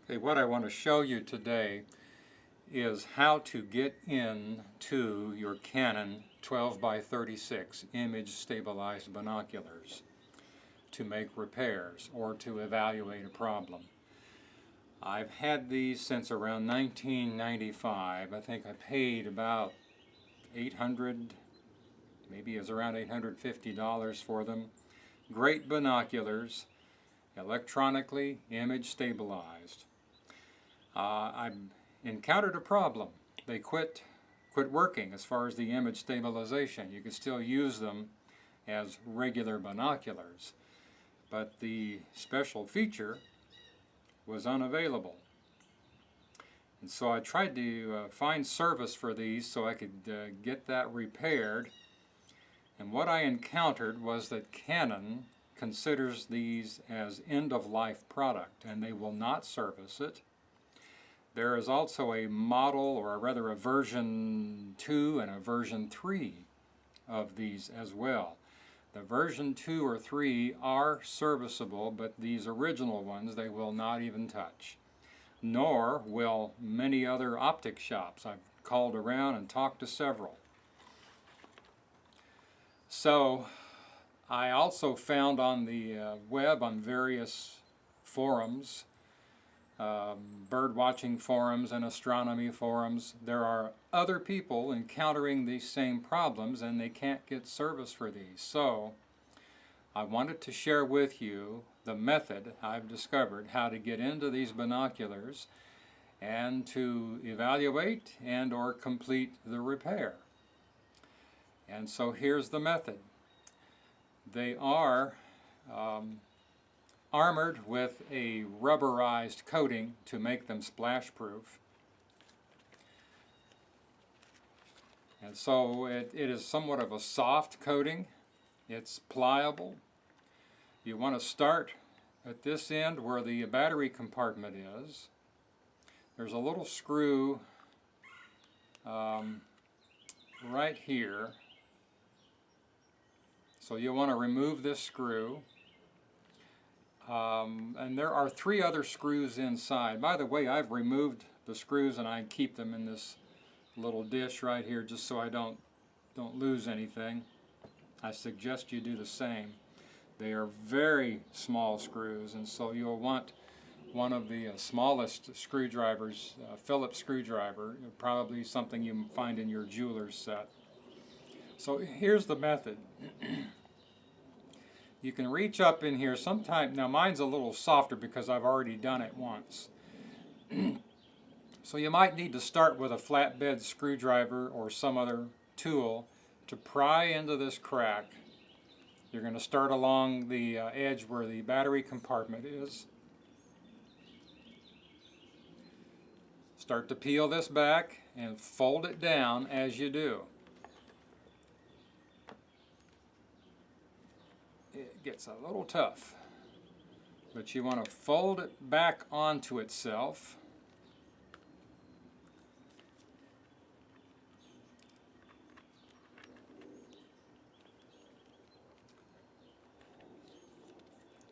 Okay, what I want to show you today is how to get into your Canon 12x36 image stabilized binoculars to make repairs or to evaluate a problem. I've had these since around 1995. I think I paid about $800, maybe it was around $850 for them. Great binoculars, electronically image stabilized. I encountered a problem. They quit working as far as the image stabilization. You could still use them as regular binoculars, but the special feature was unavailable. And so I tried to find service for these so I could get that repaired. And what I encountered was that Canon considers these as end-of-life product, and they will not service it. There is also a model, or rather a version 2 and a version 3 of these as well. The version 2 or 3 are serviceable, but these original ones they will not even touch. Nor will many other optic shops. I've called around and talked to several. So I also found on the web, on various forums, bird watching forums and astronomy forums, there are other people encountering these same problems and they can't get service for these. So I wanted to share with you the method I've discovered how to get into these binoculars and to evaluate and or complete the repair. And so here's the method. They are armored with a rubberized coating to make them splash proof. And so it is somewhat of a soft coating. It's pliable. You want to start at this end where the battery compartment is. There's a little screw right here. So you'll want to remove this screw. And there are 3 other screws inside. By the way, I've removed the screws and I keep them in this little dish right here just so I don't lose anything. I suggest you do the same. They are very small screws, and so you'll want one of the smallest screwdrivers, Phillips screwdriver, probably something you find in your jeweler's set. So here's the method. You can reach up in here sometime. Now mine's a little softer because I've already done it once. So you might need to start with a flatbed screwdriver or some other tool to pry into this crack. You're going to start along the edge where the battery compartment is. Start to peel this back and fold it down as you do. It gets a little tough, but you want to fold it back onto itself.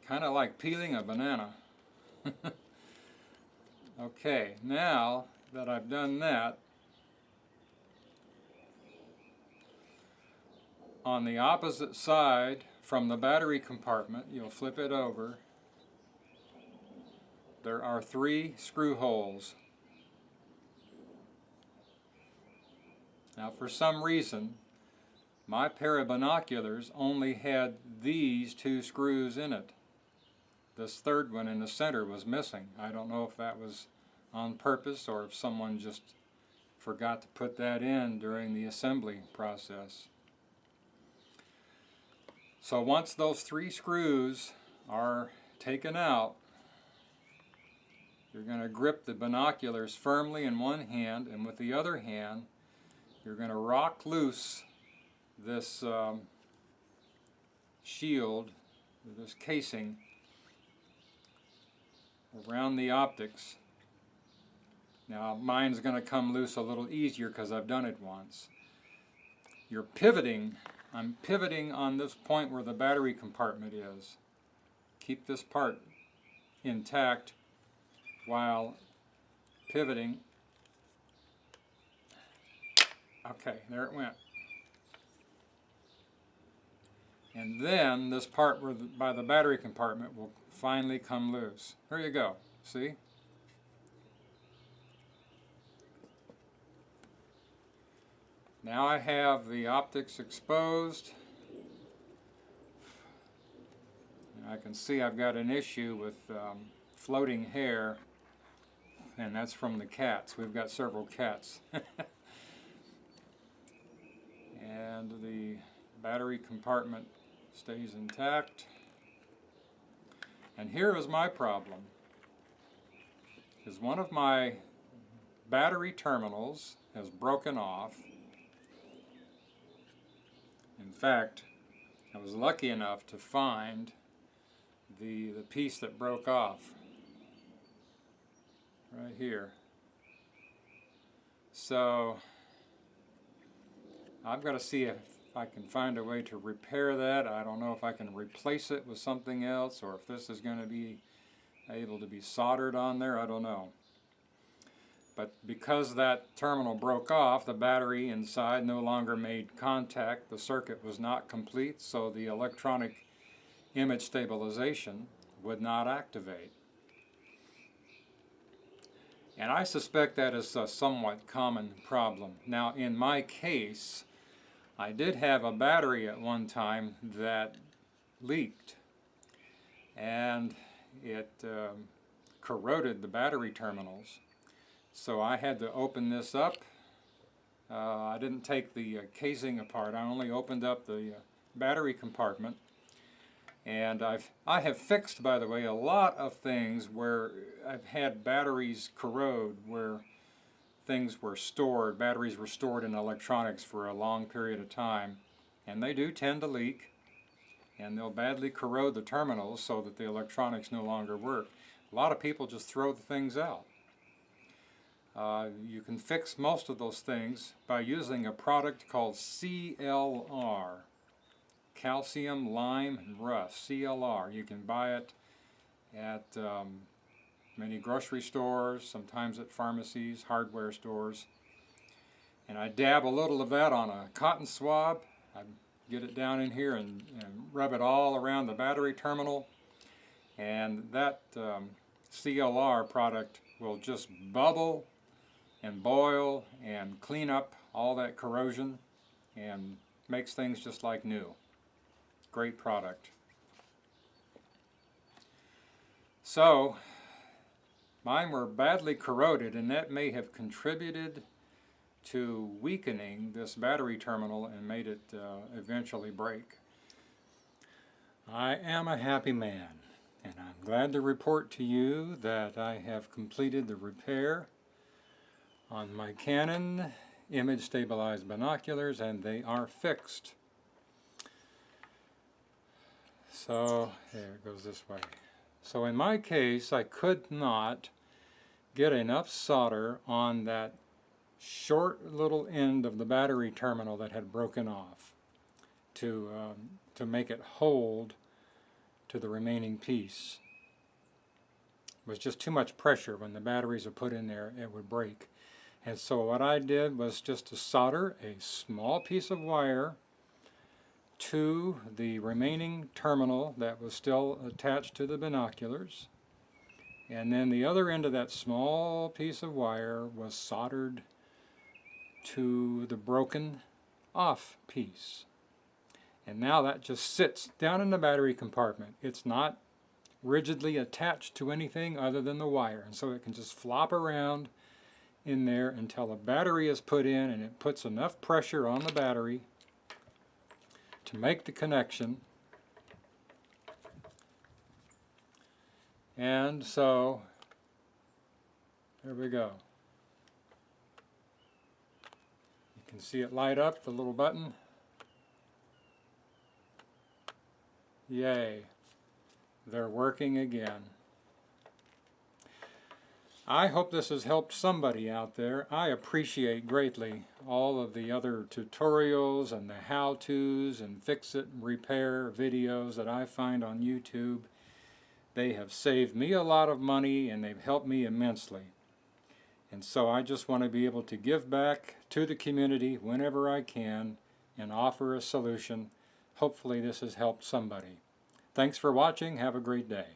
Kind of like peeling a banana. Okay, now that I've done that, on the opposite side from the battery compartment, you'll flip it over. There are 3 screw holes. Now for some reason, my pair of binoculars only had these 2 screws in it. This third one in the center was missing. I don't know if that was on purpose or if someone just forgot to put that in during the assembly process. So once those 3 screws are taken out, you're going to grip the binoculars firmly in one hand, and with the other hand you're going to rock loose this shield, this casing, around the optics. Now mine's going to come loose a little easier because I've done it once. You're pivoting. I'm pivoting on this point where the battery compartment is. Keep this part intact while pivoting. Okay, there it went. And then this part by the battery compartment will finally come loose. There you go. See? Now I have the optics exposed. And I can see I've got an issue with floating hair, and that's from the cats. We've got several cats. And the battery compartment stays intact. And here is my problem. Is one of my battery terminals has broken off. In fact, I was lucky enough to find the piece that broke off right here. So I've got to see if I can find a way to repair that. I don't know if I can replace it with something else, or if this is going to be able to be soldered on there. I don't know. But because that terminal broke off, the battery inside no longer made contact. The circuit was not complete, so the electronic image stabilization would not activate. And I suspect that is a somewhat common problem. Now, in my case, I did have a battery at one time that leaked, and it corroded the battery terminals. So I had to open this up. I didn't take the casing apart. I only opened up the battery compartment. And I have fixed, by the way, a lot of things where I've had batteries corrode, where things were stored, batteries were stored in electronics for a long period of time, and they do tend to leak, and they'll badly corrode the terminals so that the electronics no longer work. A lot of people just throw the things out. You can fix most of those things by using a product called CLR, calcium, lime, and rust, CLR. You can buy it at many grocery stores, sometimes at pharmacies, hardware stores. And I dab a little of that on a cotton swab. I get it down in here and rub it all around the battery terminal. And that CLR product will just bubble and boil and clean up all that corrosion and makes things just like new. Great product. So mine were badly corroded, and that may have contributed to weakening this battery terminal and made it eventually break. I am a happy man, and I'm glad to report to you that I have completed the repair on my Canon image stabilized binoculars, and they are fixed. So there it goes this way. So in my case, I could not get enough solder on that short little end of the battery terminal that had broken off to make it hold to the remaining piece. It was just too much pressure. When the batteries are put in there, it would break. And so what I did was just to solder a small piece of wire to the remaining terminal that was still attached to the binoculars, and then the other end of that small piece of wire was soldered to the broken off piece. And now that just sits down in the battery compartment. It's not rigidly attached to anything other than the wire, and so it can just flop around in there until a battery is put in, and it puts enough pressure on the battery to make the connection. And so there we go. You can see it light up, the little button. Yay, they're working again. I hope this has helped somebody out there. I appreciate greatly all of the other tutorials and the how-tos and fix-it and repair videos that I find on YouTube. They have saved me a lot of money and they've helped me immensely. And so I just want to be able to give back to the community whenever I can and offer a solution. Hopefully this has helped somebody. Thanks for watching. Have a great day.